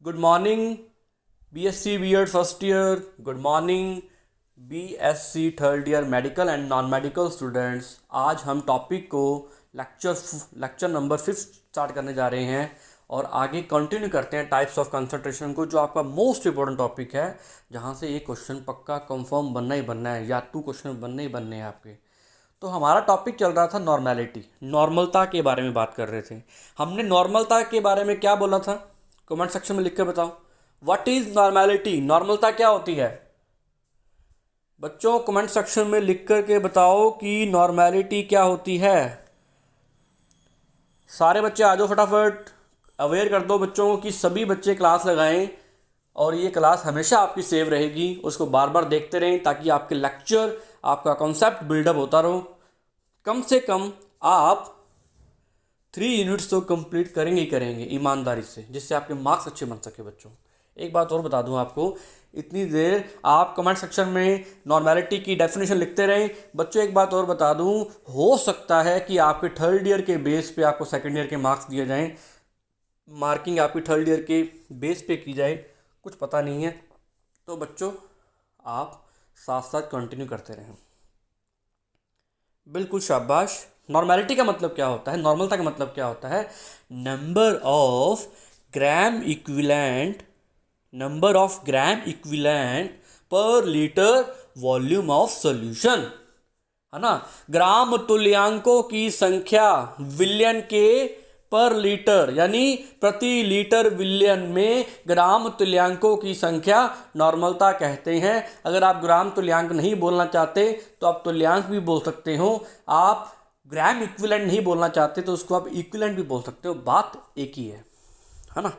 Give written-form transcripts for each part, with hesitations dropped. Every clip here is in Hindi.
Good morning BSc BEd first year, good morning BSc third year medical and non medical students. आज हम टॉपिक को लेक्चर नंबर 5 स्टार्ट करने जा रहे हैं और आगे कंटिन्यू करते हैं टाइप्स ऑफ कंसंट्रेशन को, जो आपका मोस्ट इंपॉर्टेंट टॉपिक है, जहाँ से एक क्वेश्चन पक्का कंफर्म बनना ही बनना है या 2 क्वेश्चन बनने ही बनने हैं आपके। तो हमारा टॉपिक चल रहा था नॉर्मेलिटी, नॉर्मलता के बारे में बात कर रहे थे। हमने नॉर्मलता के बारे में क्या बोला था, कमेंट सेक्शन में लिख कर बताओ। व्हाट इज नॉर्मेलिटी, नॉर्मलता क्या होती है बच्चों? कमेंट सेक्शन में लिख कर के बताओ कि नॉर्मेलिटी क्या होती है। सारे बच्चे आ जाओ फटाफट, अवेयर कर दो बच्चों को कि सभी बच्चे क्लास लगाएं और ये क्लास हमेशा आपकी सेव रहेगी, उसको बार बार देखते रहें ताकि आपके लेक्चर, आपका कॉन्सेप्ट बिल्डअप होता रहो। कम से कम आप 3 यूनिट्स तो कंप्लीट करेंगे ही करेंगे ईमानदारी से, जिससे आपके मार्क्स अच्छे बन सके बच्चों। एक बात और बता दूं आपको, इतनी देर आप कमेंट सेक्शन में नॉर्मेलिटी की डेफिनेशन लिखते रहें। बच्चों एक बात और बता दूं, हो सकता है कि आपके थर्ड ईयर के बेस पे आपको सेकंड ईयर के मार्क्स दिए जाएं, मार्किंग आपकी थर्ड ईयर के बेस पे की जाए, कुछ पता नहीं है। तो बच्चों आप साथ साथ कंटिन्यू करते रहें। बिल्कुल शाबाश। नॉर्मेलिटी का मतलब क्या होता है, नॉर्मलता का मतलब क्या होता है? Number of gram equivalent, number of gram equivalent पर लीटर वॉल्यूम ऑफ सॉल्यूशन, है ना। ग्राम तुल्यांकों की संख्या विलियन के पर लीटर, यानी प्रति लीटर विलियन में ग्राम तुल्यांकों की संख्या नॉर्मलता कहते हैं। अगर आप ग्राम तुल्यांक नहीं बोलना चाहते तो आप तुल्यांक भी बोल सकते हो। आप ग्राम इक्विवेलेंट नहीं बोलना चाहते तो उसको आप इक्विवेलेंट भी बोल सकते हो, बात एक ही है ना।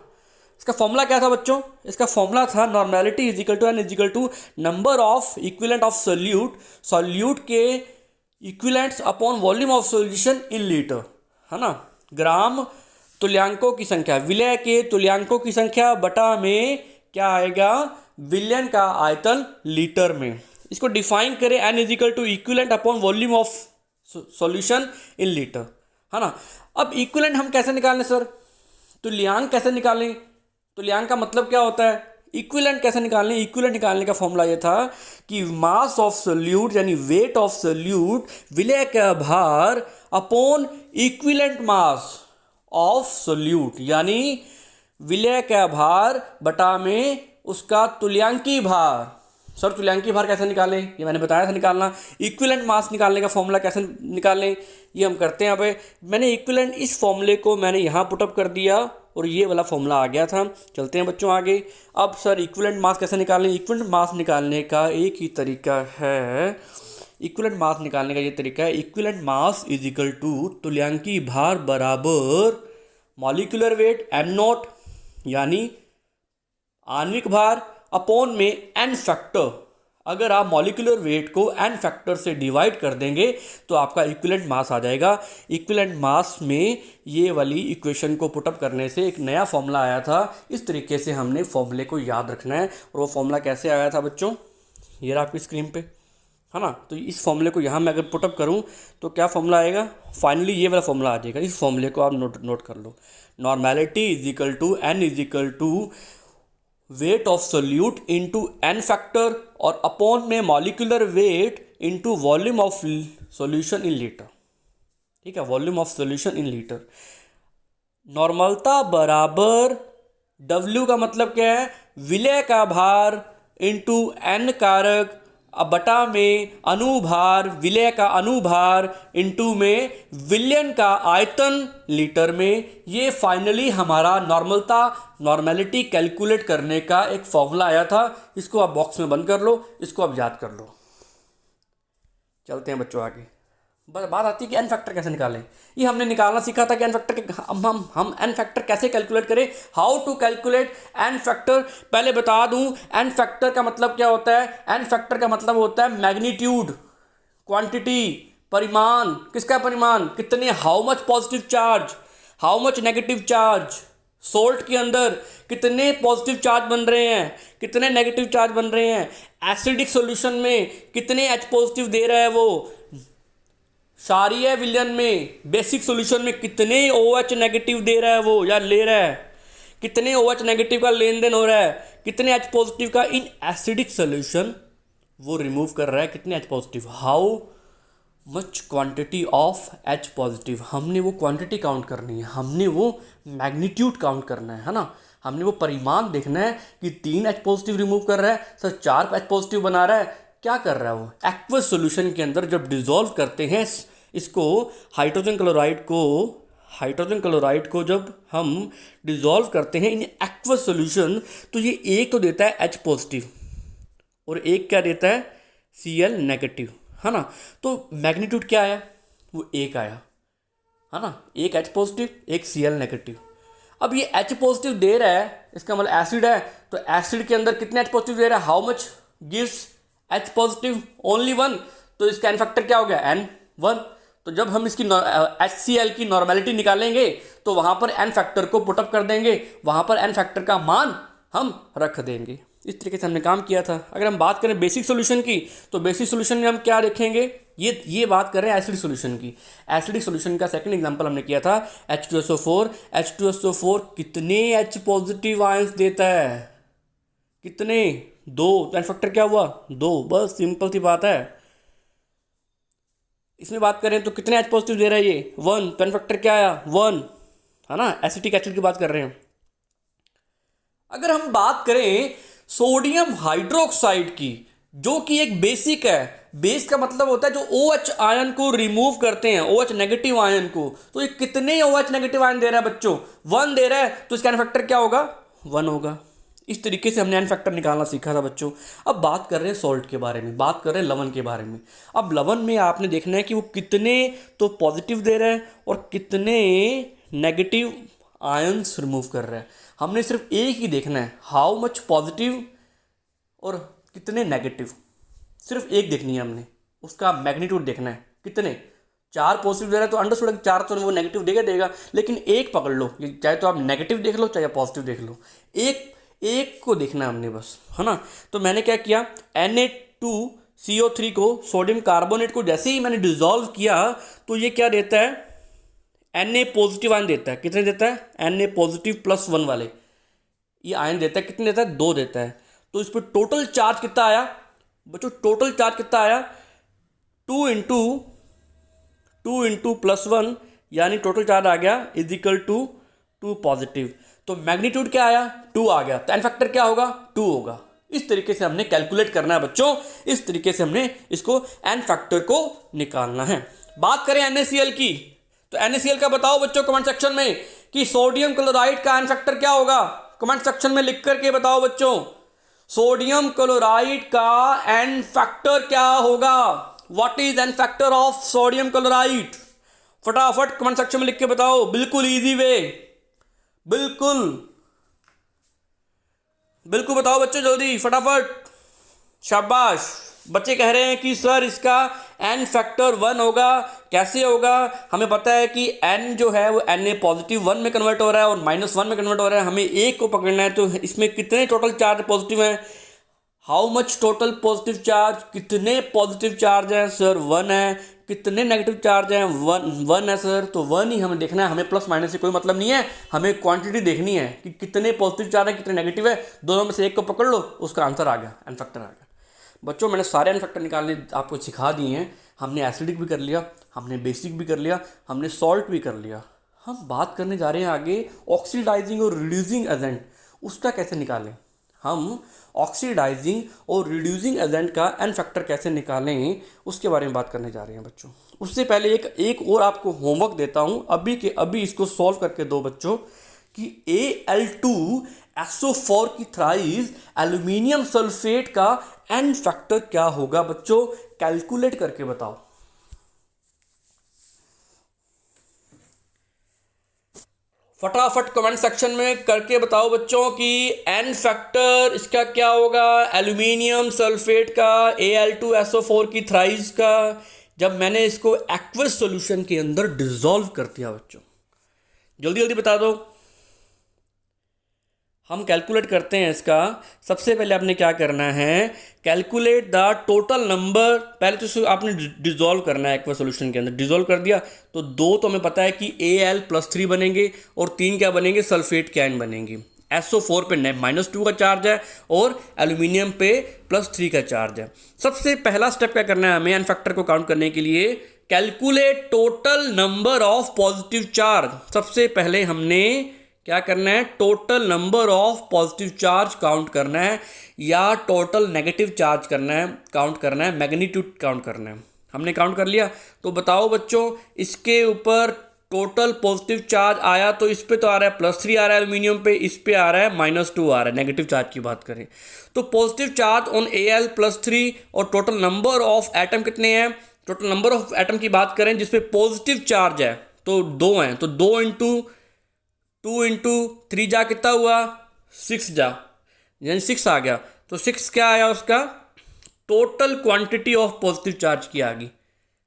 इसका फॉर्मूला क्या था बच्चों? इसका फॉर्मूला था normality is equal to N is equal to number of equivalent of solute, solute के equivalents upon volume of solution in litre, है ना। ग्राम तुल्यांकों की संख्या, विलय के तुल्यांकों की संख्या बटा में क्या आएगा, विलियन का आयतन लीटर में। इसको डिफाइन करें, N is equal to equivalent upon volume of solution in litre, है ना। अब इक्विवेलेंट हम कैसे निकालें सर? तुल्यांक कैसे निकालें? तुल्यांक का मतलब क्या होता है? इक्विवेलेंट कैसे निकालने? इक्विवेलेंट निकालने का फॉर्मूला ये था कि मास ऑफ सोल्यूट यानी वेट ऑफ सोल्यूट, विलय का भार upon equivalent mass of solute, यानी विलय का भार बटा में उसका तुल्यांकी भार। सर तुल्यांकी भार कैसे निकालें? ये मैंने बताया था निकालना। इक्विवेलेंट मास निकालने का फॉर्मूला कैसे निकालें, ये हम करते हैं। यहाँ पे मैंने इक्विवेलेंट, इस फॉर्मूले को मैंने यहाँ पुटअप कर दिया और ये वाला फॉर्मूला आ गया था। चलते हैं बच्चों आगे। अब सर इक्विवेलेंट मास कैसे निकालें? इक्विवेलेंट मास निकालने का एक ही तरीका है, इक्विवेलेंट मास निकालने का ये तरीका है, equivalent mass is equal to तुल्यांकी भार बराबर मॉलिक्यूलर वेट एम नॉट, यानी आणविक भार, अपॉन में एन फैक्टर। अगर आप मॉलिक्यूलर वेट को एन फैक्टर से डिवाइड कर देंगे तो आपका इक्विवेलेंट मास आ जाएगा। इक्विवेलेंट मास में ये वाली इक्वेशन को पुटअप करने से एक नया फॉर्मूला आया था। इस तरीके से हमने फॉर्मूले को याद रखना है। और वो फॉर्मूला कैसे आया था बच्चों? ये रहा आपकी स्क्रीन पे, है ना। तो इस फॉर्मूले को यहाँ मैं अगर पुटअप करूँ तो क्या फॉर्मूला आएगा? फाइनली ये वाला फॉर्मूला आ जाएगा। इस फॉर्मूले को आप नोट कर लो। Normality is equal to N is equal to weight of solute into N factor और अपॉन में molecular weight into volume of solution in litre. ठीक है, volume of solution in litre. नॉर्मलता बराबर W का मतलब क्या है? विलय का भार इंटू एन कारक बटा में अनुभार, विलय का अनुभार इंटू में विलियन का आयतन लीटर में। ये फाइनली हमारा नॉर्मेलिटी कैलकुलेट करने का एक फॉर्मूला आया था। इसको आप बॉक्स में बंद कर लो, इसको आप याद कर लो। चलते हैं बच्चों आगे। बात आती है कि एन फैक्टर कैसे निकालें। ये हमने निकालना सीखा था कि एन फैक्टर के हम एन फैक्टर कैसे कैलकुलेट करें, how to calculate N factor. पहले बता दूं एन फैक्टर का मतलब क्या होता है। एन फैक्टर का मतलब होता है मैग्नीट्यूड, क्वांटिटी, परिमाण। किसका परिमाण? कितने, how much positive charge, how much negative charge. Salt के अंदर कितने पॉजिटिव चार्ज बन रहे हैं, कितने नेगेटिव चार्ज बन रहे हैं। एसिडिक सॉल्यूशन में कितने H पॉजिटिव दे रहा है वो। क्षारीय विलयन में, बेसिक सॉल्यूशन में कितने OH नेगेटिव दे रहा है वो या ले रहा है। कितने OH नेगेटिव का लेन देन हो रहा है, कितने H पॉजिटिव का इन एसिडिक सोल्यूशन वो रिमूव कर रहा है, कितने H positive, how much quantity of H positive. हमने वो क्वांटिटी काउंट करनी है, हमने वो मैग्नीट्यूड काउंट करना है ना, हमने वो परिमाण देखना है कि 3 H पॉजिटिव रिमूव कर रहा है सर, 4 H पॉजिटिव बना रहा है, क्या कर रहा है वो। एक्वस सॉल्यूशन के अंदर जब डिसॉल्व करते हैं इसको, हाइड्रोजन क्लोराइड को जब हम डिसॉल्व करते हैं इन एक्वस सॉल्यूशन, तो ये एक तो देता है H पॉजिटिव और एक क्या देता है, Cl नेगेटिव, है ना। तो मैग्नीट्यूड क्या आया, वो एक आया, है ना, एक H पॉजिटिव एक Cl नेगेटिव। अब ये H पॉजिटिव दे रहा है, इसका मतलब एसिड है, तो एसिड के अंदर कितने H पॉजिटिव दे रहा है, how much gives H positive, only 1, तो इसका एन फैक्टर क्या हो गया, N1। तो जब हम इसकी HCl की नॉर्मेलिटी निकालेंगे तो वहाँ पर एन फैक्टर को पुटअप कर देंगे, वहाँ पर एन फैक्टर का मान हम रख देंगे। इस तरीके से हमने काम किया था। अगर हम बात करें बेसिक सॉल्यूशन की, तो बेसिक सॉल्यूशन में हम क्या देखेंगे, ये बात कर रहे हैं एसिडिक सॉल्यूशन की। एसिडिक सॉल्यूशन का सेकंड एग्जांपल हमने किया था H2SO4। H2SO4 कितने H पॉजिटिव आयंस देता है, कितने, 2, तो एन फैक्टर क्या हुआ, 2, बस सिंपल सी बात है। इसमें बात करें तो कितने H पॉजिटिव दे रहा है ये, 1, तो एन फैक्टर क्या आया, 1, है ना, एसिटिक एसिड की बात कर रहे हैं। अगर हम बात करें सोडियम हाइड्रोक्साइड की, जो कि एक बेसिक है, बेस का मतलब होता है जो OH आयन को रिमूव करते हैं, OH नेगेटिव आयन को, तो ये कितने OH नेगेटिव आयन दे रहा है बच्चों, 1 दे रहा है, तो इसका एन फैक्टर क्या होगा, 1 होगा। इस तरीके से हमने एन फैक्टर निकालना सीखा था बच्चों। अब बात कर रहे हैं सॉल्ट के बारे में, बात कर रहे हैं लवण के बारे में। अब लवण में आपने देखना है कि वो कितने तो पॉजिटिव दे रहा है और कितने नेगेटिव आयंस रिमूव कर रहा है। हमने सिर्फ एक ही देखना है, हाउ मच पॉजिटिव और कितने नेगेटिव, सिर्फ एक देखनी है हमने, उसका मैग्नीट्यूड देखना है, कितने, 4 पॉजिटिव दे रहा है तो अंडरस्टूड 4 तो वो नेगेटिव देगा, लेकिन एक पकड़ लो, चाहे तो आप नेगेटिव देख लो चाहे पॉजिटिव देख लो, एक को देखना है हमने बस, है ना। तो मैंने क्या किया, Na2CO3 को, सोडियम कार्बोनेट को जैसे ही मैंने डिसॉल्व किया तो ये क्या देता है, Na पॉजिटिव आयन देता है, कितने देता है, Na पॉजिटिव +1 वाले ये आयन देता है, कितने देता है, 2 देता है। तो इस पर टोटल चार्ज कितना आया बच्चों, टोटल चार्ज कितना आया, 2 इंटू +1, यानी टोटल चार्ज आ गया = 2 पॉजिटिव। तो मैग्नीट्यूड क्या आया, 2 आ गया, तो एन फैक्टर क्या होगा, 2 होगा। इस तरीके से हमने कैलकुलेट करना है बच्चों, इस तरीके से हमने इसको एन फैक्टर को निकालना है। बात करें NaCl की, तो NaCl का बताओ बच्चों कमेंट सेक्शन में कि सोडियम क्लोराइड का एन फैक्टर क्या होगा, कमेंट सेक्शन में लिख करके बताओ बच्चों, सोडियम क्लोराइड का एन फैक्टर क्या होगा, what is an factor of sodium chloride, फटाफट कमेंट सेक्शन में लिख के बताओ, बिल्कुल इजी वे, बिल्कुल बताओ बच्चों, जल्दी फटाफट, शाबाश। बच्चे कह रहे हैं कि सर इसका एन फैक्टर 1 होगा, कैसे होगा, हमें पता है कि एन जो है वो Na पॉजिटिव 1 में कन्वर्ट हो रहा है और -1 में कन्वर्ट हो रहा है, हमें एक को पकड़ना है। तो इसमें कितने टोटल चार्ज पॉजिटिव हैं, how much total positive charge, कितने पॉजिटिव चार्ज हैं सर, 1 है, कितने नेगेटिव चार्ज हैं, 1 है सर, तो 1 ही हमें देखना है, हमें प्लस माइनस से कोई मतलब नहीं है, हमें क्वांटिटी देखनी है कि कितने पॉजिटिव चार्ज है कितने नेगेटिव है, दोनों में से एक को पकड़ लो, उसका आंसर आ गया, एन फैक्टर आ गया। बच्चों मैंने सारे एन फैक्टर निकालने आपको सिखा दिए हैं, हमने एसिडिक भी कर लिया, हमने बेसिक भी कर लिया, हमने सॉल्ट भी कर लिया। हम बात करने जा रहे हैं आगे ऑक्सीडाइजिंग और रिड्यूसिंग एजेंट, उसका कैसे निकालें, हम ऑक्सीडाइजिंग और रिड्यूसिंग एजेंट का एन फैक्टर कैसे निकालें उसके बारे में बात करने जा रहे हैं बच्चों। उससे पहले एक और आपको होमवर्क देता हूँ, अभी के अभी इसको सॉल्व करके दो बच्चों, कि Al2SO4 की थ्राइस एल्यूमिनियम सल्फेट का एन फैक्टर क्या होगा बच्चों, कैलकुलेट करके बताओ। फटाफट कमेंट सेक्शन में करके बताओ बच्चों कि एन फैक्टर इसका क्या होगा, एल्यूमिनियम सल्फेट का, Al2SO4 की थ्राइस का, जब मैंने इसको एक्वस सॉल्यूशन के अंदर डिसॉल्व कर दिया बच्चों, जल्दी जल्दी बता दो। हम कैलकुलेट करते हैं इसका। सबसे पहले आपने क्या करना है, कैलकुलेट द टोटल नंबर, पहले तो इसको आपने डिसॉल्व करना है एक्वा सॉल्यूशन के अंदर, डिसॉल्व कर दिया तो 2 तो हमें पता है कि Al+3 बनेंगे और 3 क्या बनेंगे, सल्फेट के आयन बनेंगे। SO4 पे -2 का चार्ज है और एल्यूमिनियम पे +3 का चार्ज है। सबसे पहला स्टेप क्या करना है हमें एन फैक्टर को काउंट करने के लिए, calculate total number of positive charge. सबसे पहले हमने क्या करना है, total number of positive charge count करना है या टोटल नेगेटिव चार्ज करना है, काउंट करना है, मैग्नीट्यूड काउंट करना है। हमने काउंट कर लिया, तो बताओ बच्चों इसके ऊपर टोटल पॉजिटिव चार्ज आया तो इस पे तो आ रहा है +3 आ रहा है एल्यूमिनियम पे, इस पे आ रहा है -2 आ रहा है। नेगेटिव चार्ज की बात करें तो पॉजिटिव चार्ज ऑन Al +3 और टोटल नंबर ऑफ एटम कितने हैं, टोटल नंबर ऑफ एटम की बात करें जिसपे पॉजिटिव चार्ज है तो 2 हैं, तो 2 इंटू 3 जा कितना हुआ 6 जा, यानी 6 आ गया। तो 6 क्या आया उसका, total quantity of positive charge की आ गई,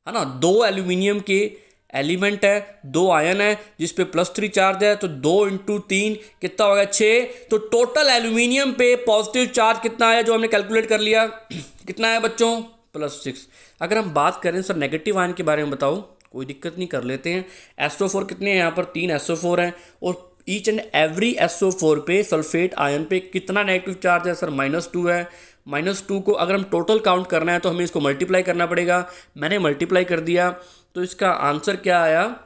है ना। 2 एल्यूमिनियम के एलिमेंट है, 2 आयन है जिसपे +3 चार्ज है, तो 2 इंटू 3 कितना हो गया 6। तो टोटल एल्यूमिनियम पे पॉजिटिव चार्ज कितना आया जो हमने कैलकुलेट कर लिया, कितना है बच्चों +6। अगर हम बात करें सर नेगेटिव आयन के बारे में बताओ, कोई दिक्कत नहीं, कर लेते हैं। SO4 कितने हैं यहाँ पर, 3 SO4 हैं और ईच एंड एवरी SO4 पे सल्फेट आयन पे कितना नेगेटिव चार्ज है सर, -2 है। -2 को अगर हम टोटल काउंट करना है तो हमें इसको मल्टीप्लाई करना पड़ेगा। मैंने मल्टीप्लाई कर दिया तो इसका आंसर क्या आया,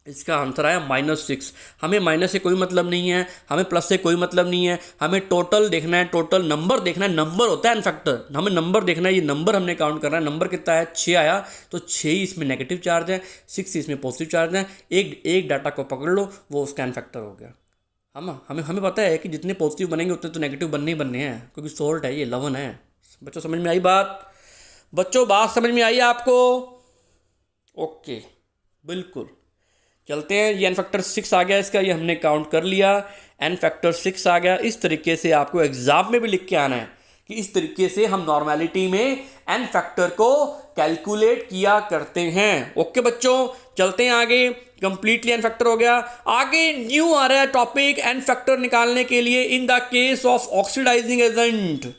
इसका आंसर आया -6। हमें माइनस से कोई मतलब नहीं है, हमें प्लस से कोई मतलब नहीं है, हमें टोटल देखना है, टोटल नंबर देखना है। नंबर होता है इनफैक्टर, हमें नंबर देखना है, ये नंबर हमने काउंट करना है। नंबर कितना है 6 आया, तो 6 इसमें नेगेटिव चार्ज है, 6 इसमें पॉजिटिव चार्ज है। एक डाटा को पकड़ लो, वो उसका इनफैक्टर हो गया। हमें पता है कि जितने पॉजिटिव बनेंगे उतने तो नेगेटिव बनने ही बनने हैं, क्योंकि सोल्ट है, ये लवण है। बच्चों समझ में आई बात, बच्चों बात समझ में आई आपको, ओके बिल्कुल। चलते हैं, ये एन फैक्टर 6 आ गया इसका, ये हमने काउंट कर लिया, एन फैक्टर 6 आ गया। इस तरीके से आपको एग्जाम में भी लिख के आना है कि इस तरीके से हम नॉर्मेलिटी में एन फैक्टर को कैलकुलेट किया करते हैं। ओके बच्चों, चलते हैं आगे। कंप्लीटली एन फैक्टर हो गया। आगे न्यू आ रहा है टॉपिक एन फैक्टर निकालने के लिए in the case of oxidising agent,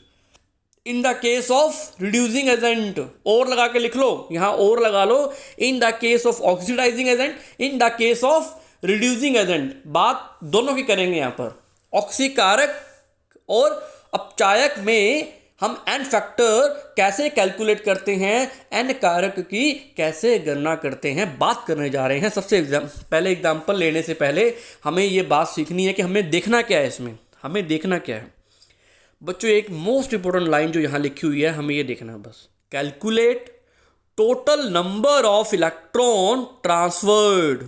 in the case of reducing agent. और लगा के लिख लो, यहां और लगा लो, in the case of oxidising agent, in the case of reducing agent. बात दोनों की करेंगे यहां पर, ऑक्सीकारक और अपचायक में हम एन फैक्टर कैसे कैलकुलेट करते हैं, एन कारक की कैसे गणना करते हैं, बात करने जा रहे हैं। सबसे पहले एग्जाम्पल लेने से पहले हमें यह बात सीखनी है कि हमें देखना क्या है, इसमें हमें देखना क्या है। बच्चों एक मोस्ट इंपॉर्टेंट लाइन जो यहां लिखी हुई है, हमें ये देखना है बस, calculate total number of electron transferred.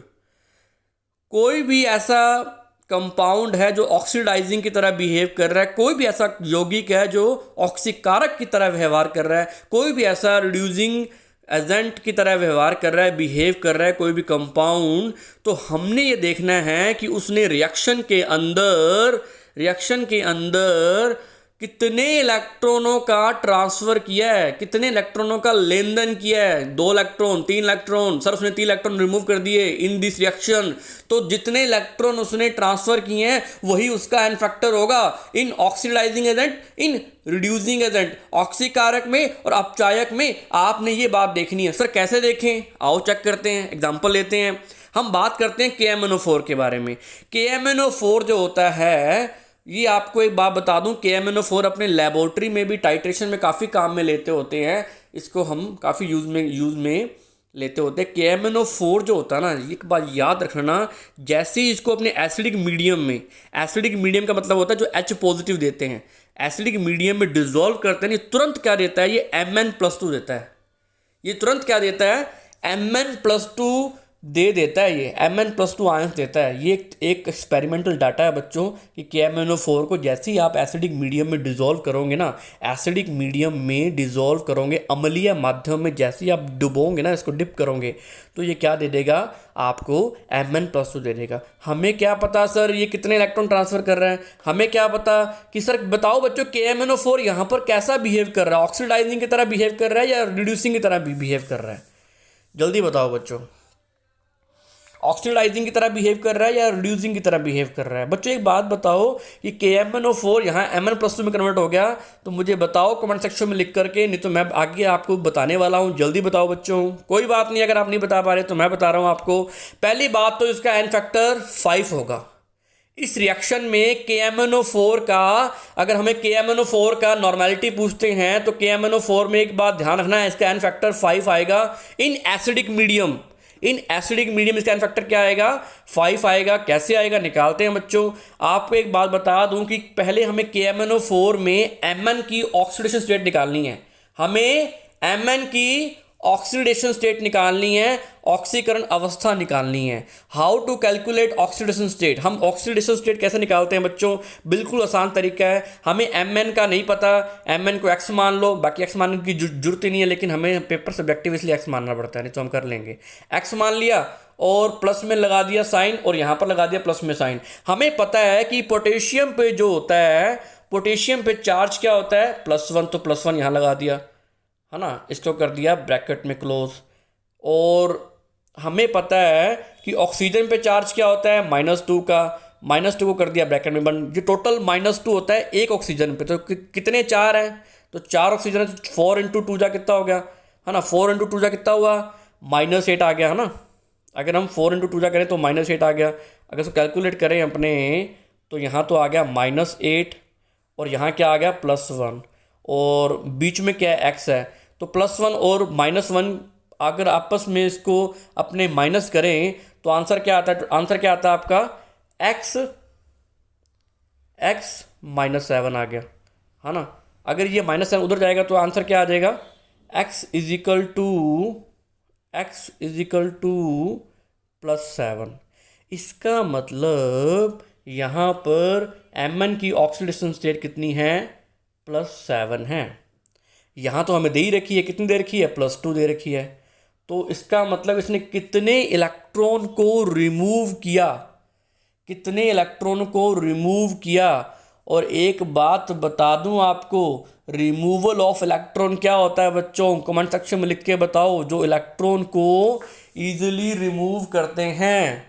कोई भी ऐसा कंपाउंड है जो ऑक्सीडाइजिंग की तरह बिहेव कर रहा है, कोई भी ऐसा यौगिक है जो ऑक्सीकारक की तरह व्यवहार कर रहा है, कोई भी ऐसा रिड्यूसिंग एजेंट की तरह व्यवहार कर रहा है, बिहेव कर रहा है कोई भी कंपाउंड, तो हमने ये देखना है कि उसने रिएक्शन के अंदर कितने इलेक्ट्रॉनों का ट्रांसफर किया है, कितने इलेक्ट्रॉनों का लेन देन किया है। 2 इलेक्ट्रॉन, 3 इलेक्ट्रॉन, सर उसने 3 इलेक्ट्रॉन रिमूव कर दिए इन दिस रिएक्शन, तो जितने इलेक्ट्रॉन उसने ट्रांसफर किए हैं वही उसका एन फैक्टर होगा in oxidising agent, in reducing agent. ऑक्सीकारक में और अपचायक में आपने ये बात देखनी है। सर कैसे देखें, आओ चेक करते हैं, एग्जाम्पल लेते हैं। हम बात करते हैं KMnO4 के बारे में। KMnO4 जो होता है, ये आपको एक बात बता दूं, KMnO4 अपने लेबोरेटरी में भी टाइट्रेशन में काफ़ी काम में लेते होते हैं, इसको हम काफ़ी यूज़ में लेते होते हैं। KMnO4 जो होता है ना, एक बात याद रखना, जैसे ही इसको अपने एसिडिक मीडियम में, एसिडिक मीडियम का मतलब होता है जो H पॉजिटिव देते हैं, एसिडिक मीडियम में डिजोल्व करते हैं, ये तुरंत क्या देता है, ये Mn+2 देता है। ये तुरंत क्या देता है, Mn+2 दे देता है, ये Mn+2 आयंस देता है। ये एक एक्सपेरिमेंटल डाटा है बच्चों कि KMnO4 को जैसे ही आप एसिडिक मीडियम में डिजोल्व करोगे ना, एसिडिक मीडियम में डिजोल्व करोगे, अम्लीय माध्यम में जैसे ही आप डुबोगे ना, इसको डिप करोगे, तो ये क्या दे देगा आपको, Mn+2 दे देगा। हमें क्या पता सर ये कितने इलेक्ट्रॉन ट्रांसफर कर रहे हैं, हमें क्या पता कि सर बताओ बच्चों KMnO4 यहाँ पर कैसा बिहेव कर रहा है, ऑक्सीडाइजिंग की तरह बिहेव कर रहा है या रिड्यूसिंग की तरह बिहेव कर रहा है, जल्दी बताओ बच्चों। ऑक्सीडाइजिंग की तरह बिहेव कर रहा है या रिड्यूसिंग की तरह बिहेव कर रहा है। बच्चों एक बात बताओ कि KMnO4 यहाँ Mn+2 में कन्वर्ट हो गया, तो मुझे बताओ कमेंट सेक्शन में लिख करके, नहीं तो मैं आगे आपको बताने वाला हूँ। जल्दी बताओ बच्चों, कोई बात नहीं अगर आप नहीं बता पा रहे तो मैं बता रहा हूँ आपको। पहली बात तो इसका एन फैक्टर 5 होगा, इस रिएक्शन में KMnO4 का, अगर हमें KMnO4 का नॉर्मेलिटी पूछते हैं तो KMnO4 में एक बात ध्यान रखना है, इसका एन फैक्टर 5 आएगा। In acidic medium, in acidic medium इसका एन फैक्टर क्या आएगा? 5 आएगा। कैसे आएगा निकालते हैं बच्चों। आपको एक बात बता दूं कि पहले हमें KMnO4 में Mn की ऑक्सीडेशन स्टेट निकालनी है। हमें Mn की ऑक्सीडेशन स्टेट निकालनी है, ऑक्सीकरण अवस्था निकालनी है। How to calculate oxidation state. हम ऑक्सीडेशन स्टेट कैसे निकालते हैं बच्चों? बिल्कुल आसान तरीका है। हमें Mn का नहीं पता, Mn को x मान लो, बाकी x मानने की जरूरत ही नहीं है, लेकिन हमें पेपर सब्जेक्टिव इसलिए x मानना पड़ता है, नहीं तो हम कर लेंगे। x मान लिया और प्लस में लगा दिया साइन, और यहाँ पर लगा दिया प्लस में साइन। हमें पता है कि पोटेशियम पे जो होता है, पोटेशियम पे चार्ज क्या होता है? +1, तो +1 यहाँ लगा दिया, है ना, इसको कर दिया ब्रैकेट में क्लोज। और हमें पता है कि ऑक्सीजन पे चार्ज क्या होता है? -2 का, -2 को कर दिया ब्रैकेट में बंद। जो टोटल -2 होता है एक ऑक्सीजन पे, तो कितने 4 हैं? तो 4 ऑक्सीजन है, तो 4 × 2 जा कितना हो गया, है ना, 4 × 2 जा कितना हुआ? -8 आ गया, है ना। अगर हम 4 × 2 जा करें तो -8 आ गया। अगर इसको कैलकुलेट करें अपने, तो यहाँ तो आ गया -8, और यहाँ क्या आ गया? +1, और बीच में क्या है? x है। तो +1 और -1 अगर आपस में इसको अपने माइनस करें तो आंसर क्या आता है? आंसर क्या आता है आपका? x -7 आ गया, है ना। अगर ये -7 उधर जाएगा तो आंसर क्या आ जाएगा? x = +7। इसका मतलब यहाँ पर Mn की ऑक्सीडेशन स्टेट कितनी है? +7 है। यहाँ तो हमें दे ही रखी है, कितनी दे रखी है? +2 दे रखी है। तो इसका मतलब इसने कितने इलेक्ट्रॉन को रिमूव किया, कितने इलेक्ट्रॉन को रिमूव किया। और एक बात बता दूं आपको, रिमूवल ऑफ इलेक्ट्रॉन क्या होता है बच्चों? कमेंट सेक्शन में लिख के बताओ। जो इलेक्ट्रॉन को इजीली रिमूव करते हैं,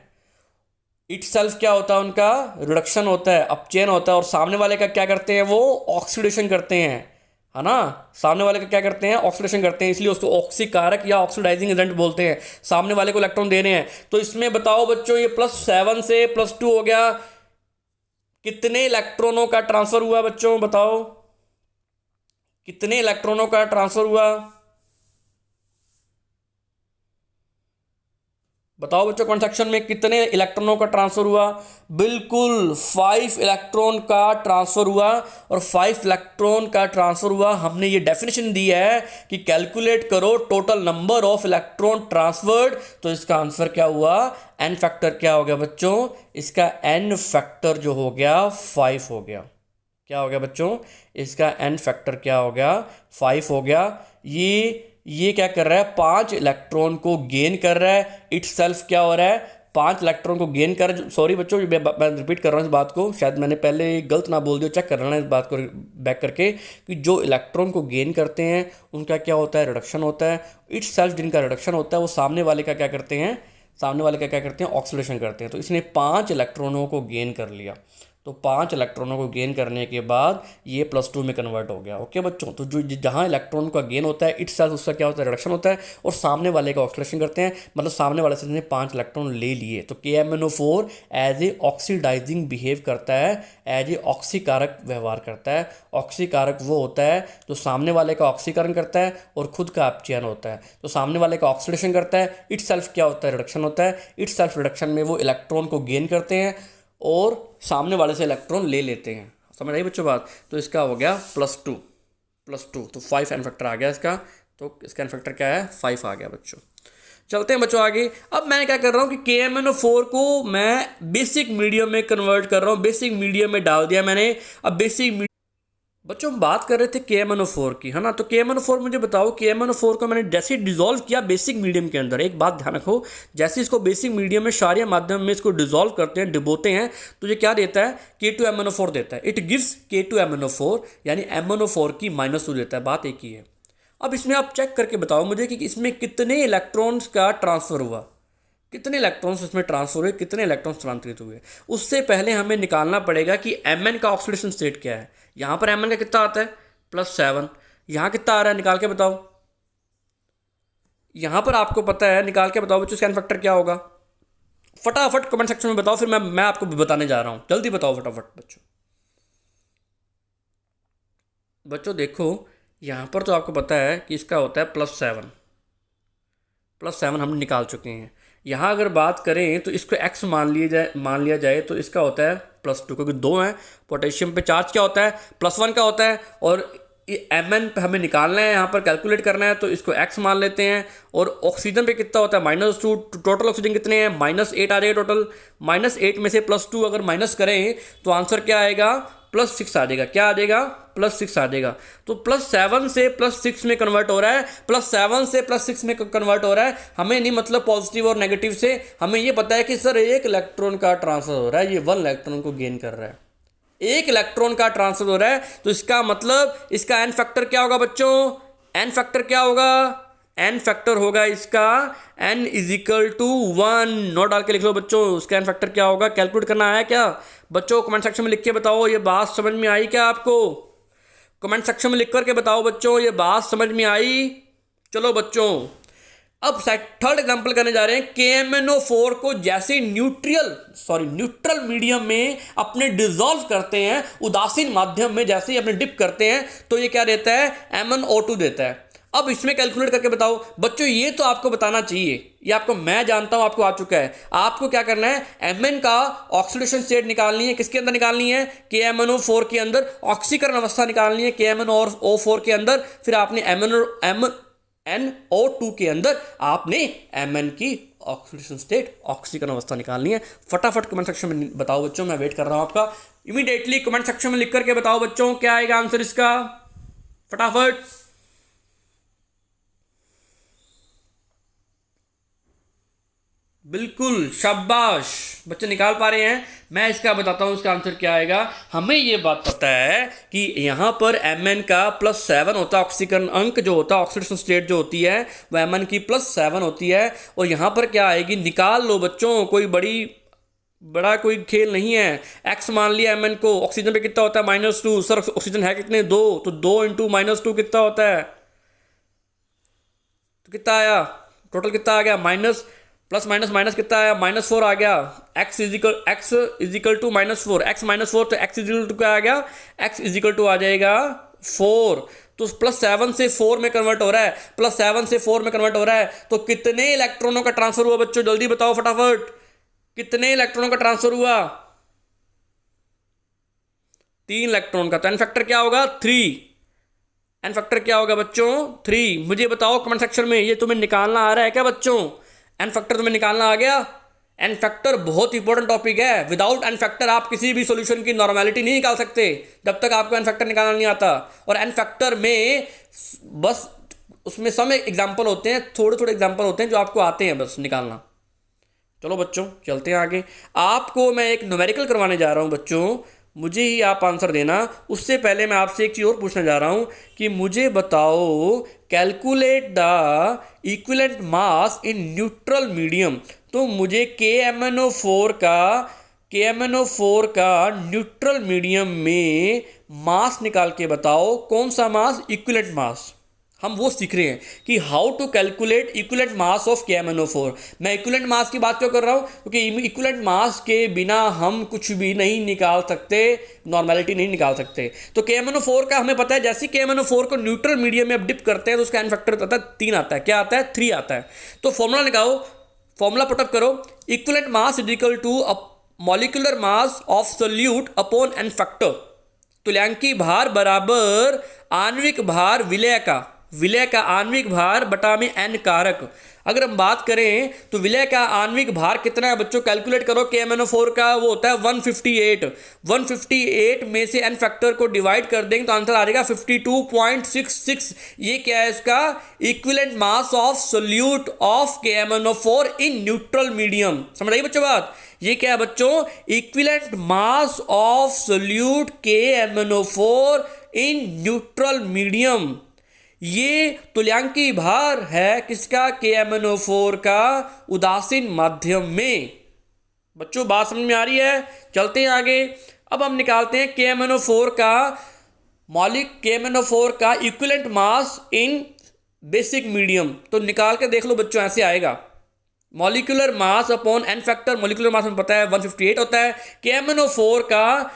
इटसेल्फ क्या होता है? उनका रिडक्शन होता है, अपचयन होता है। और सामने वाले का क्या करते हैं? वो ऑक्सीडेशन करते हैं, है ना। सामने वाले का क्या करते हैं? ऑक्सीडेशन करते हैं, इसलिए उसको ऑक्सीकारक या ऑक्सीडाइजिंग एजेंट बोलते हैं। सामने वाले को इलेक्ट्रॉन दे रहे हैं। तो इसमें बताओ बच्चों, ये +7 से +2 हो गया, कितने इलेक्ट्रॉनों का ट्रांसफर हुआ बच्चों? बताओ कितने इलेक्ट्रॉनों का ट्रांसफर हुआ? बताओ बच्चों कमेंट सेक्शन में कितने इलेक्ट्रॉनों का ट्रांसफर हुआ? बिल्कुल 5 इलेक्ट्रॉन का ट्रांसफर हुआ। और 5 इलेक्ट्रॉन का ट्रांसफर हुआ। हमने ये डेफिनेशन दी है कि कैलकुलेट करो total number of electron transferred. तो इसका आंसर क्या हुआ? एन फैक्टर क्या हो गया बच्चों? इसका एन फैक्टर जो हो गया 5 हो गया। क्या हो गया बच्चों? इसका एन फैक्टर क्या हो गया? 5 हो गया। ये क्या कर रहा है? 5 इलेक्ट्रॉन को गेन कर रहा है। इट्स सेल्फ क्या हो रहा है? 5 इलेक्ट्रॉन को गेन कर, सॉरी बच्चों मैं रिपीट कर रहा हूँ इस बात को, शायद मैंने पहले गलत ना बोल दिया, चेक कर लेना इस बात को बैक करके, कि जो इलेक्ट्रॉन को गेन करते हैं उनका क्या होता है? रिडक्शन होता है। इट्स सेल्फ जिनका रिडक्शन होता है वो सामने वाले का क्या करते हैं? सामने वाले का क्या करते हैं? ऑक्सीडेशन करते हैं। तो इसने 5 इलेक्ट्रॉनों को गेन कर लिया। तो 5 इलेक्ट्रॉनों को गेन करने के बाद ये +2 में कन्वर्ट हो गया। ओके बच्चों, तो जो जहाँ इलेक्ट्रॉन का गेन होता है इट्स सेल्फ, उसका क्या होता है? रिडक्शन होता है। और सामने वाले का ऑक्सीडेशन करते हैं, मतलब सामने वाले से ने 5 इलेक्ट्रॉन ले लिए। तो KMnO4 as a oxidising behave करता है, एज ए ऑक्सीकारक व्यवहार करता है। ऑक्सीकारक वो होता है जो सामने वाले का ऑक्सीकरण करता है और खुद का अपचयन होता है। तो सामने वाले का ऑक्सीडेशन करता है, इट्स सेल्फ क्या होता है? रिडक्शन होता है। इट्स सेल्फ रिडक्शन में वो इलेक्ट्रॉन को गेन करते हैं और सामने वाले से इलेक्ट्रॉन ले लेते हैं। समझ आई बच्चों बात? तो इसका हो गया +2, तो 5 एन फैक्टर आ गया इसका। तो इसका एन फैक्टर क्या है? 5 आ गया बच्चों। चलते हैं बच्चों आगे। अब मैं क्या कर रहा हूँ कि KMnO4 को मैं बेसिक मीडियम में कन्वर्ट कर रहा हूँ। बेसिक मीडियम में डाल दिया मैंने। अब बेसिक बच्चों हम बात कर रहे थे KMnO4 की, है ना। तो KMnO4 मुझे बताओ, KMnO4 को मैंने जैसे डिजोल्व किया बेसिक मीडियम के अंदर, एक बात ध्यान रखो, जैसे इसको बेसिक मीडियम में क्षारीय माध्यम में इसको डिजोल्व करते हैं, डिबोते हैं, तो ये क्या देता है? K2MnO4 देता है। इट गिव्स K2MnO4, यानी MnO4 की -2 देता है। बात एक ही है। अब इसमें आप चेक करके बताओ मुझे कि इसमें कितने इलेक्ट्रॉन्स का ट्रांसफर हुआ, कितने इलेक्ट्रॉन्स इसमें ट्रांसफर हुए, कितने इलेक्ट्रॉन्स स्थानांतरित हुए। उससे पहले हमें निकालना पड़ेगा कि Mn का ऑक्सीडेशन स्टेट क्या है। यहाँ पर Mn का कितना आता है? +7। यहाँ कितना आ रहा है? निकाल के बताओ। यहाँ पर आपको पता है, निकाल के बताओ बच्चों इसका एन फैक्टर क्या होगा? फटाफट कमेंट सेक्शन में बताओ, फिर मैं आपको बताने जा रहा हूँ, जल्दी बताओ फटाफट बच्चों। बच्चों देखो, यहाँ पर तो आपको पता है कि इसका होता है +7, +7 हम निकाल चुके हैं। यहाँ अगर बात करें तो इसको x मान लिया जाए तो इसका होता है +2, क्योंकि दो हैं। पोटेशियम पे चार्ज क्या होता है, +1 का होता है, और Mn पे हमें निकालना है, यहाँ पर कैलकुलेट करना है, तो इसको x मान लेते हैं। और ऑक्सीजन पे कितना होता है -2, टोटल ऑक्सीजन कितने हैं, -8 आ जाएगा टोटल। -8 में से +2 अगर माइनस करें तो आंसर क्या आएगा, +6 आ जाएगा। क्या आ जाएगा, +6 आ जाएगा। तो +7 से +6 में कन्वर्ट हो रहा है, +7 से +6 में कन्वर्ट हो रहा है। हमें नहीं मतलब पॉजिटिव और नेगेटिव से, हमें ये पता है कि सर 1 इलेक्ट्रॉन का ट्रांसफर हो रहा है, ये 1 इलेक्ट्रॉन को गेन कर रहा है, 1 इलेक्ट्रॉन का ट्रांसफर हो रहा है। तो इसका मतलब इसका एन फैक्टर क्या होगा बच्चों, एन फैक्टर क्या होगा, एन फैक्टर होगा इसका n = 1। नोट डाल के लिख लो बच्चों, उसका एन फैक्टर क्या होगा, कैलकुलेट करना आया क्या बच्चों, कमेंट सेक्शन में लिख के बताओ, ये बात समझ में आई क्या आपको, कमेंट सेक्शन में लिख करके बताओ बच्चों, ये बात समझ में आई। चलो बच्चों, अब थर्ड एग्जांपल करने जा रहे हैं। KMnO4 को जैसे न्यूट्रल मीडियम में अपने डिसॉल्व करते हैं, उदासीन माध्यम में जैसे ही अपने डिप करते हैं, तो ये क्या देता है, MnO2 देता है। अब इसमें कैलकुलेट करके बताओ बच्चों, ये तो आपको बताना चाहिए, ये आपको मैं जानता हूं आपको आ चुका है। आपको क्या करना है, Mn का ऑक्सीडेशन स्टेट निकालनी है, किसके अंदर निकालनी है, KMnO4 के अंदर ऑक्सीकरण अवस्था निकालनी है, KMnO4 के अंदर। फिर आपने NO2 के अंदर आपने Mn की ऑक्सीडेशन स्टेट, ऑक्सीकरण अवस्था निकालनी है। फटाफट कमेंट सेक्शन में बताओ बच्चों, मैं वेट कर रहा हूं आपका। इमीडिएटली कमेंट सेक्शन में लिख करके बताओ बच्चों, क्या आएगा आंसर इसका, फटाफट। बिल्कुल, शाबाश, बच्चे निकाल पा रहे हैं। मैं इसका बताता हूं इसका आंसर क्या आएगा। हमें ये बात पता है कि यहां पर Mn का +7 होता है, ऑक्सीकरण अंक जो होता है, ऑक्सीडेशन स्टेट जो होती है वह Mn की +7 होती है। और यहां पर क्या आएगी, निकाल लो बच्चों, कोई बड़ा कोई खेल नहीं है। x मान लिया Mn को, ऑक्सीजन पे कितना होता है, -2। सर ऑक्सीजन है कितने, 2, तो 2 × -2 कितना होता है, तो कितना आया, टोटल कितना आ गया, माइनस प्लस माइनस माइनस कितना आया, -4 आ गया। x is equal to -4, x -4, तो x इज इक्वल टू क्या आ गया, x इज इक्वल टू आ जाएगा 4। तो +7 से 4 में कन्वर्ट हो रहा है, +7 से 4 में कन्वर्ट हो रहा है। तो कितने इलेक्ट्रॉनों का ट्रांसफर हुआ बच्चों, जल्दी बताओ फटाफट, कितने इलेक्ट्रॉनों का ट्रांसफर हुआ, 3 इलेक्ट्रॉन का। तो एन फैक्टर क्या होगा, 3। एन फैक्टर क्या होगा बच्चों, 3। मुझे बताओ कमेंट सेक्शन में, ये तुम्हें निकालना आ रहा है क्या बच्चों, एन फैक्टर तुम्हें निकालना आ गया। एन फैक्टर बहुत इंपॉर्टेंट टॉपिक है। विदाउट एन फैक्टर आप किसी भी सॉल्यूशन की नॉर्मेलिटी नहीं निकाल सकते जब तक आपको एन फैक्टर निकालना नहीं आता। और एन फैक्टर में बस उसमें सम एग्जाम्पल होते हैं, थोड़े थोड़े एग्जाम्पल होते हैं जो आपको आते हैं बस निकालना। चलो बच्चों चलते हैं आगे। आपको मैं एक न्यूमेरिकल करवाने जा रहा हूँ बच्चों, मुझे ही आप आंसर देना। उससे पहले मैं आपसे एक चीज़ और पूछने जा रहा हूँ कि मुझे बताओ, calculate the equivalent mass in neutral medium. तो मुझे KMnO4 का न्यूट्रल मीडियम में मास निकाल के बताओ। कौन सा मास, इक्विवेलेंट मास। हम वो सीख रहे हैं कि how to calculate equivalent mass of KMnO4। मैं इक्विवेलेंट मास की बात क्यों कर रहा हूँ, क्योंकि इक्विवेलेंट मास के बिना हम कुछ भी नहीं निकाल सकते, नॉर्मेलिटी नहीं निकाल सकते। तो KMnO4 का हमें पता है, जैसे KMnO4 को न्यूट्रल मीडियम में अब डिप करते हैं तो उसका एन फैक्टर आता है 3 आता है। क्या आता है, 3 आता है। तो फॉर्मूला निकालो, फॉर्मूला पुटअप करो, equivalent mass is equal to molecular mass of solute upon N factor. तुल्यांकी भार बराबर आणविक भार विलय का आणविक भार बटा में n कारक। अगर हम बात करें तो विलय का आणविक भार कितना है बच्चों, कैलकुलेट करो। KMnO4 का वो होता है 158 में से n फैक्टर को डिवाइड कर देंगे तो आंसर आ जाएगा 52.66। ये क्या है, इसका equivalent mass of solute of KMnO4 in neutral medium. समझ आइए बच्चों बात, ये क्या है बच्चों, equivalent mass of solute KMnO4 in neutral medium. ये तुल्यांकी भार है किसका, KMnO4 का उदासीन माध्यम में। बच्चों बात समझ में आ रही है, चलते हैं आगे। अब हम निकालते हैं KMnO4 का equivalent mass in basic medium. तो निकाल के देख लो बच्चों, ऐसे आएगा। Molecular mass upon N factor, molecular mass में पता है 158 होता है। KMnO4 का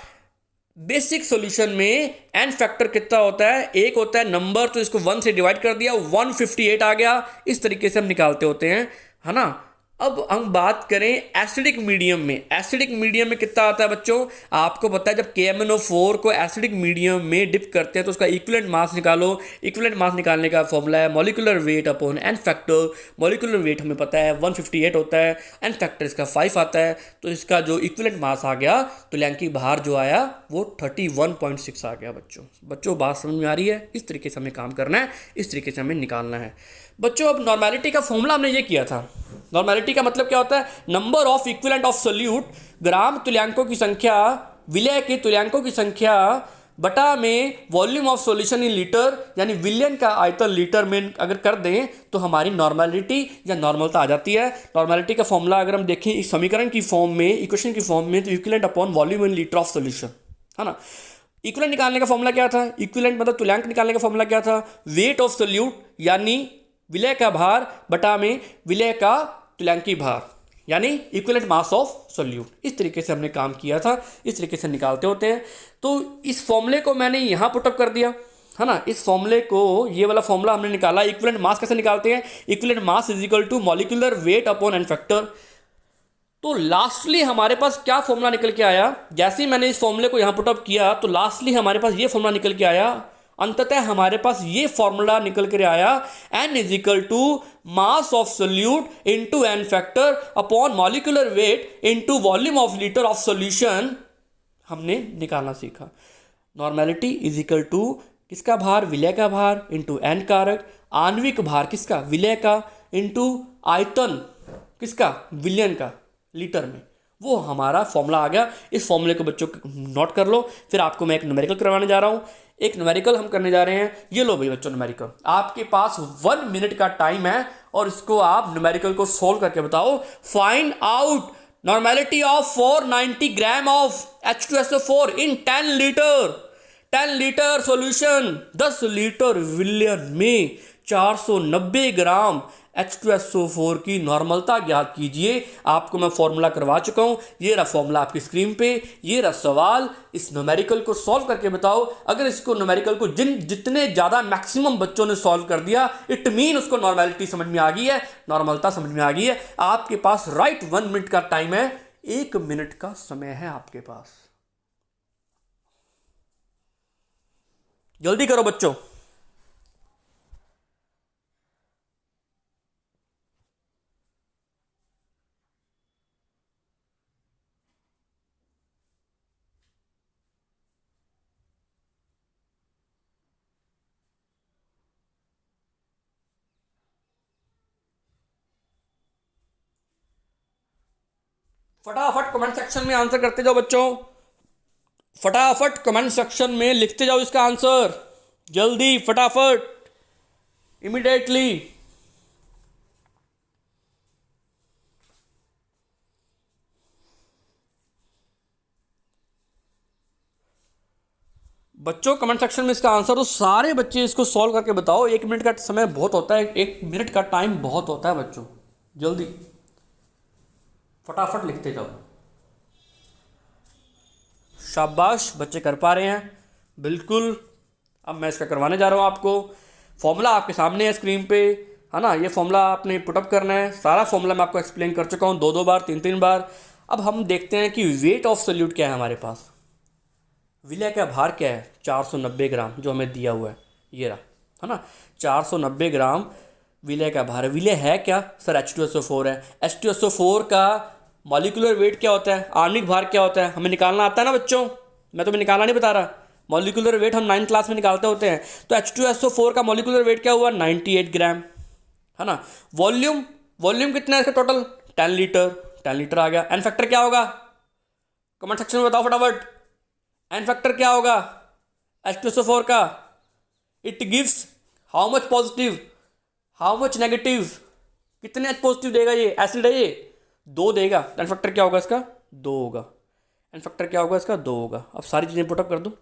बेसिक सॉल्यूशन में एन फैक्टर कितना होता है, एक होता है नंबर, तो इसको 1 से डिवाइड कर दिया 158 आ गया। इस तरीके से हम निकालते होते हैं, है ना। अब हम बात करें एसिडिक मीडियम में, एसिडिक मीडियम में कितना आता है बच्चों, आपको पता है जब KMnO4 को एसिडिक मीडियम में डिप करते हैं तो उसका इक्विवेलेंट मास निकालो। इक्विवेलेंट मास निकालने का फॉर्मूला है molecular weight upon N factor. Molecular weight हमें पता है 158 होता है, एन फैक्टर इसका 5 आता है, तो इसका जो इक्विवेलेंट मास आ गया तो लैंकी बाहर जो आया वो 31.6 आ गया। बच्चों बच्चों बात समझ में आ रही है, इस तरीके से हमें काम करना है, इस तरीके से हमें निकालना है। बच्चों अब नॉर्मेलिटी का फॉर्मूला हमने ये किया था। नॉर्मेलिटी का मतलब क्या होता है, number of equivalent of solute, gram तुल्यांकों की संख्या, विलय के तुल्यांकों की संख्या बटा में volume of solution in litre, यानी विलियन का आयतन लीटर में अगर कर दें तो हमारी नॉर्मेलिटी या नॉर्मलता आ जाती है। नॉर्मेलिटी का फॉर्मूला अगर हम देखें इस समीकरण की फॉर्म में, इक्वेशन की फॉर्म में, तो equivalent upon volume in litre of solution, है ना। इक्विवेलेंट निकालने का फॉर्मूला क्या था, इक्विवेलेंट मतलब तुल्यांक निकालने का फॉर्मूला क्या था, वेट ऑफ सोल्यूट यानी विलय का भार बटा में विलय का तुल्यांकी भार, यानी इक्विवेलेंट मास ऑफ सोल्यूट। इस तरीके से हमने काम किया था, इस तरीके से निकालते होते हैं। तो इस फॉर्मूले को मैंने यहाँ पुटअप कर दिया, है ना। इस फॉर्मूले को, ये वाला फॉर्मूला हमने निकाला। इक्विवेलेंट मास कैसे निकालते हैं, equivalent mass is equal to molecular weight upon N factor. तो लास्टली हमारे पास क्या फॉर्मूला निकल के आया, जैसे ही मैंने इस फॉर्मूले को यहाँ पुटअप किया तो लास्टली हमारे पास ये फॉर्मूला निकल के आया। अंततः हमारे पास ये फॉर्मूला निकल कर आया, n is equal to mass of solute into N factor upon molecular weight into volume of litre of solution. हमने निकालना सीखा। नॉर्मेलिटी इज इक्वल टू किसका भार, विलय का भार इंटू एन कारक, आणविक भार किसका, विलय का, इंटू आयतन किसका, विलयन का लीटर में, वो हमारा फॉर्मूला आ गया। इस फॉर्मूले को बच्चों नोट कर लो। फिर आपको मैं एक न्यूमेरिकल करवाने जा रहा हूँ, एक न्यूमेरिकल हम करने जा रहे हैं। ये लो भाई बच्चों न्यूमेरिकल, आपके पास 1 मिनट का टाइम है और इसको आप न्यूमेरिकल को सोल्व करके बताओ। Find out normality of 490 gram of H2SO4 in 10 litre. 10 litre solution, 10 litre विलियन में 490 ग्राम H2SO4 की नॉर्मलता ज्ञात कीजिए। आपको मैं फॉर्मूला करवा चुका हूं, ये रहा फॉर्मूला आपकी स्क्रीन पे, ये रहा सवाल। इस न्यूमेरिकल को सॉल्व करके बताओ। अगर इसको न्यूमेरिकल को जितने ज़्यादा मैक्सिमम बच्चों ने सॉल्व कर दिया, इट मीन उसको नॉर्मेलिटी समझ में आ गई है, नॉर्मलता समझ में आ गई है। आपके पास राइट 1 मिनट का टाइम है, 1 मिनट का समय है आपके पास। जल्दी करो बच्चों। फटाफट कमेंट सेक्शन में आंसर करते जाओ बच्चों, फटाफट कमेंट सेक्शन में लिखते जाओ इसका आंसर, जल्दी फटाफट, इमीडिएटली। बच्चों कमेंट सेक्शन में इसका आंसर तो सारे बच्चे इसको सॉल्व करके बताओ। 1 मिनट का समय बहुत होता है, 1 मिनट का टाइम बहुत होता है बच्चों, जल्दी फटाफट लिखते जाओ। शाबाश, बच्चे कर पा रहे हैं बिल्कुल। अब मैं इसका करवाने जा रहा हूँ आपको। फॉर्मूला आपके सामने है स्क्रीन पे, है ना। ये फॉर्मूला आपने पुटअप करना है। सारा फॉर्मूला मैं आपको एक्सप्लेन कर चुका हूँ 2-2 बार, 3-3 बार। अब हम देखते हैं कि वेट ऑफ सोल्यूट क्या है हमारे पास, विलय का भार क्या है, 490 ग्राम जो हमें दिया हुआ है, ये रहा, है ना। 490 ग्राम विलय का भार है। विलय है क्या सर, H2SO4 है। H2SO4 का मॉलिक्यूलर वेट क्या होता है, आणविक भार क्या होता है, हमें निकालना आता है ना बच्चों। मैं तुम्हें निकालना नहीं बता रहा, मॉलिक्यूलर वेट हम 9th क्लास में निकालते होते हैं। तो H2SO4 का मॉलिक्यूलर वेट क्या हुआ, 98 ग्राम, है ना। वॉल्यूम, वॉल्यूम कितना है इसका टोटल, 10 लीटर, 10 लीटर आ गया। एन फैक्टर क्या होगा, कमेंट सेक्शन में बताओ फटाफट। एन फैक्टर क्या होगा H2SO4 का, it gives how much positive, how much negative, कितने एच पॉजिटिव देगा, ये एसिड है, ये 2 देगा। एन फैक्टर क्या होगा इसका, 2 होगा। एन फैक्टर क्या होगा इसका, 2 होगा। अब सारी चीज़ें पुटअप कर दो।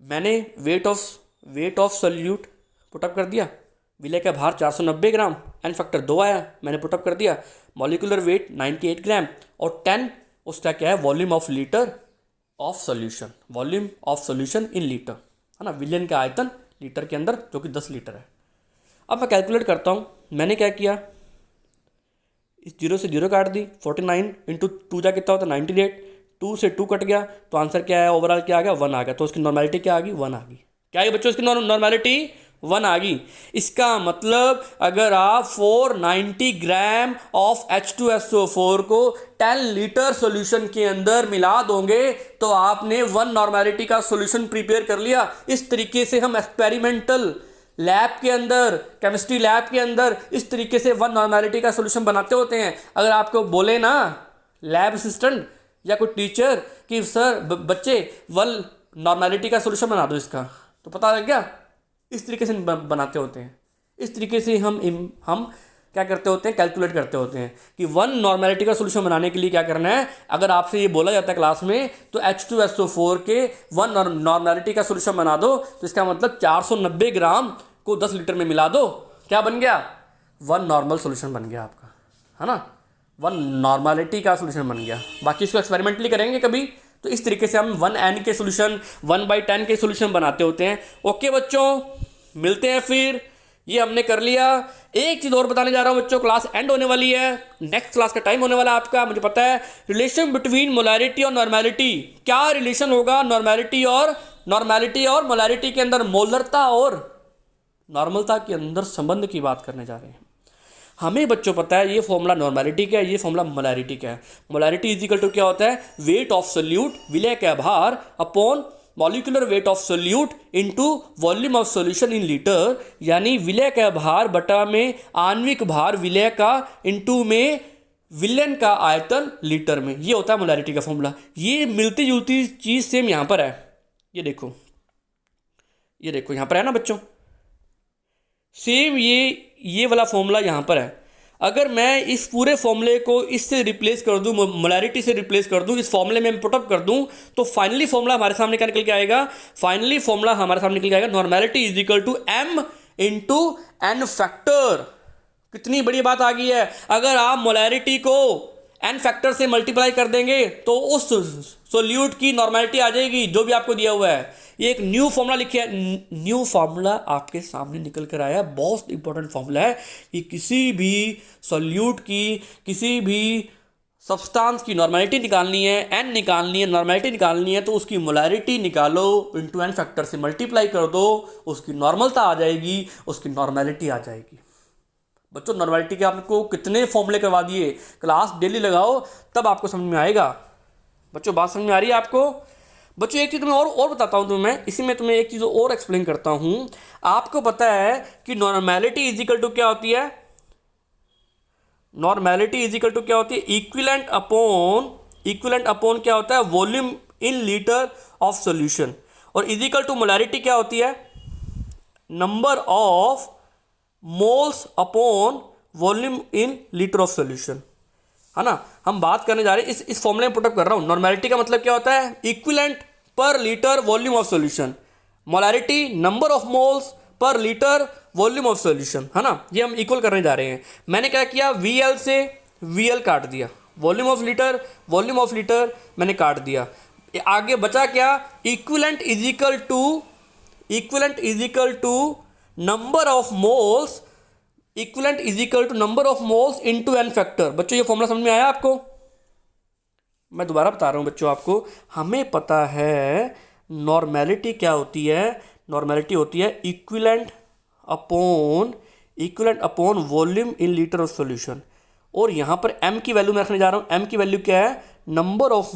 मैंने वेट ऑफ सोल्यूट पुटअप कर दिया, विलय का भार 490 ग्राम, एन फैक्टर 2 आया, मैंने पुटअप कर दिया। मॉलिकुलर वेट 98 ग्राम और 10 उसका क्या है, volume of litre of solution, volume of solution in litre, है ना। विलयन का आयतन लीटर के अंदर जो कि 10 लीटर है। अब मैं कैलकुलेट करता हूँ। मैंने क्या किया, इस 0 से 0 काट दी, 49 इंटू 2 जा कितना होता है 98, 2 से 2 कट गया तो आंसर क्या है, ओवरऑल क्या आ गया 1 आ गया। तो उसकी नॉर्मेलिटी क्या आ गई, 1 आ गई। क्या है बच्चों, इसकी नॉर्मेलिटी 1 आ गई। इसका मतलब अगर आप 490 ग्राम ऑफ H2SO4 को 10 लीटर सॉल्यूशन के अंदर मिला दोगे तो आपने 1 नॉर्मेलिटी का सॉल्यूशन प्रिपेयर कर लिया। इस तरीके से हम एक्सपेरिमेंटल लैब के अंदर, केमिस्ट्री लैब के अंदर इस तरीके से 1 नॉर्मेलिटी का सॉल्यूशन बनाते होते हैं। अगर आपको बोले ना लैब असिस्टेंट या कोई टीचर कि सर बच्चे 1 नॉर्मेलिटी का सॉल्यूशन बना दो इसका, तो पता लग गया इस तरीके से बनाते होते हैं। इस तरीके से हम क्या करते होते हैं, कैलकुलेट करते होते हैं कि 1 नॉर्मेलिटी का सॉल्यूशन बनाने के लिए क्या करना है। अगर आपसे ये बोला जाता है क्लास में तो H2SO4 के 1 नॉर्मेलिटी का सॉल्यूशन बना दो, तो इसका मतलब 490 ग्राम को 10 लीटर में मिला दो, क्या बन गया, 1 नॉर्मल सॉल्यूशन बन गया आपका, है ना। 1 नॉर्मेलिटी का सॉल्यूशन बन गया। बाकी इसको एक्सपेरिमेंटली करेंगे कभी, तो इस तरीके से हम 1n के सॉल्यूशन 1/10 के सॉल्यूशन बनाते होते हैं। ओके बच्चों, मिलते हैं फिर। ये हमने कर लिया। एक चीज़ और बताने जा रहा हूँ बच्चों, क्लास एंड होने वाली है, नेक्स्ट क्लास का टाइम होने वाला है आपका, मुझे पता है। रिलेशन बिटवीन मोलैरिटी और नॉर्मेलिटी, क्या रिलेशन होगा नॉर्मेलिटी और मोलैरिटी के अंदर, मोलरता और नॉर्मलता के अंदर संबंध की बात करने जा रहे हैं। हमें बच्चों पता है ये फॉर्मूला नॉर्मेलिटी का है, ये फॉर्मूला मोलैरिटी का है। मोलैरिटी इज इक्वल टू क्या होता है, वेट ऑफ सोल्यूट, विलय का भार upon molecular wait of solute into volume of solution in litre, यानी विलय का भार बटा में आणविक भार विलय का इनटू में विलयन का आयतन लीटर में। ये होता है मोलैरिटी का फॉर्मूला। ये मिलती जुलती चीज़ सेम यहाँ पर है, ये देखो यहाँ पर है ना बच्चों, सेम ये वाला फॉर्मूला यहाँ पर है। अगर मैं इस पूरे फॉर्मूले को इससे रिप्लेस कर दूँ, मोलैरिटी से रिप्लेस कर दूँ, इस फॉर्मूले में पुटअप कर दूँ, तो फाइनली फॉर्मूला हमारे सामने क्या निकल के आएगा, फाइनली फॉर्मूला हमारे सामने निकल के आएगा normality is equal to m into N factor. कितनी बड़ी बात आ गई है। अगर आप मोलैरिटी को एन फैक्टर से मल्टीप्लाई कर देंगे तो उस सोल्यूट की नॉर्मेलिटी आ जाएगी जो भी आपको दिया हुआ है। ये एक न्यू फॉर्मूला लिखा है, न्यू फॉर्मूला आपके सामने निकल कर आया। बहुत इंपॉर्टेंट फॉर्मूला है कि किसी भी सोल्यूट की, किसी भी सब्सटेंस की नॉर्मेलिटी निकालनी है, एन निकालनी है, नॉर्मेलिटी निकालनी है, तो उसकी मोलैरिटी निकालो, इंटू एन फैक्टर से मल्टीप्लाई कर दो, उसकी नॉर्मलता आ जाएगी, उसकी नॉर्मेलिटी आ जाएगी। बच्चों नॉर्मेलिटी के आपको कितने फॉर्मूले करवा दिए, क्लास डेली लगाओ तब आपको समझ में आएगा। बच्चों बात समझ में आ रही है आपको। बच्चों एक चीज़ तुम्हें और बताता हूँ तुम्हें, इसी में तुम्हें एक चीज़ और एक्सप्लेन करता हूँ। आपको पता है कि नॉर्मेलिटी इज इक्वल टू क्या होती है, नॉर्मेलिटी इज इक्वल टू क्या होती है, इक्विवेलेंट अपॉन क्या होता है, volume in litre of solution. और इज इक्वल टू मोलैरिटी क्या होती है, number of moles upon volume in litre of solution, है ना। हम बात करने जा रहे हैं, इस फॉर्मूले में पुटअप कर रहा हूं। नॉर्मेलिटी का मतलब क्या होता है, इक्विवेलेंट पर litre volume of solution. Molarity number of moles per litre volume of solution, है ना। ये हम इक्वल करने जा रहे हैं। मैंने क्या किया, VL से VL काट दिया, वॉल्यूम ऑफ लीटर मैंने काट दिया। आगे बचा क्या, equivalent is equal to number of moles, equivalent is equal to number of moles into N factor. बच्चों ये फॉर्मूला समझ में आया आपको। मैं दोबारा बता रहा हूँ बच्चों आपको। हमें पता है नॉर्मेलिटी क्या होती है, नॉर्मेलिटी होती है equivalent upon volume in litre of solution. और यहाँ पर m की वैल्यू मैं रखने जा रहा हूँ। m की वैल्यू क्या है, number of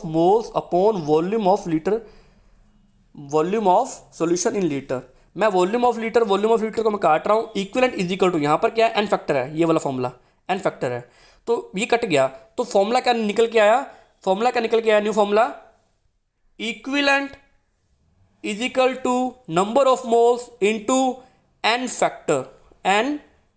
moles upon volume of solution in litre. मैं वॉल्यूम ऑफ लीटर को मैं काट रहा हूँ। इक्विवेलेंट इज इक्वल टू यहाँ पर क्या है, एन फैक्टर है, ये वाला फॉर्मूला एन फैक्टर है, तो ये कट गया। तो फॉर्मूला क्या निकल के आया, new formula, equivalent is equal to number of moles into N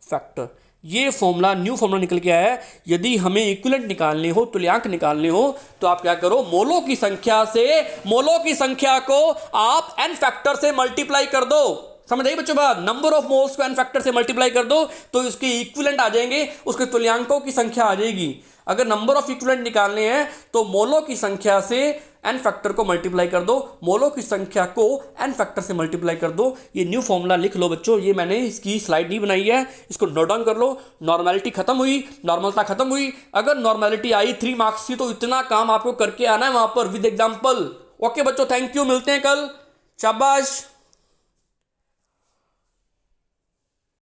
factor. ये फॉर्मूला, न्यू फॉर्मूला निकल के आया है। यदि हमें इक्विवेलेंट निकालने हो, तुल्यांक निकालने हो, तो आप क्या करो, मोलों की संख्या को आप एन फैक्टर से मल्टीप्लाई कर दो। समझ आई बच्चों बात? नंबर ऑफ मोल्स को एन फैक्टर से मल्टीप्लाई कर दो तो इसके इक्विवेलेंट आ जाएंगे, उसके तुल्यांकों की संख्या आ जाएगी। अगर नंबर ऑफ इक्विवेलेंट निकालने हैं तो मोलों की संख्या से एन फैक्टर को मल्टीप्लाई कर दो, मोलों की संख्या को एन फैक्टर से मल्टीप्लाई कर दो। ये न्यू फॉर्मूला लिख लो बच्चों, ये मैंने इसकी स्लाइड नहीं बनाई है, इसको नोट डाउन कर लो। नॉर्मेलिटी खत्म हुई, नॉर्मलता खत्म हुई। अगर नॉर्मेलिटी आई 3 मार्क्स की तो इतना काम आपको करके आना है वहां पर विद एग्जाम्पल। ओके बच्चों, थैंक यू, मिलते हैं कल, शाबाश।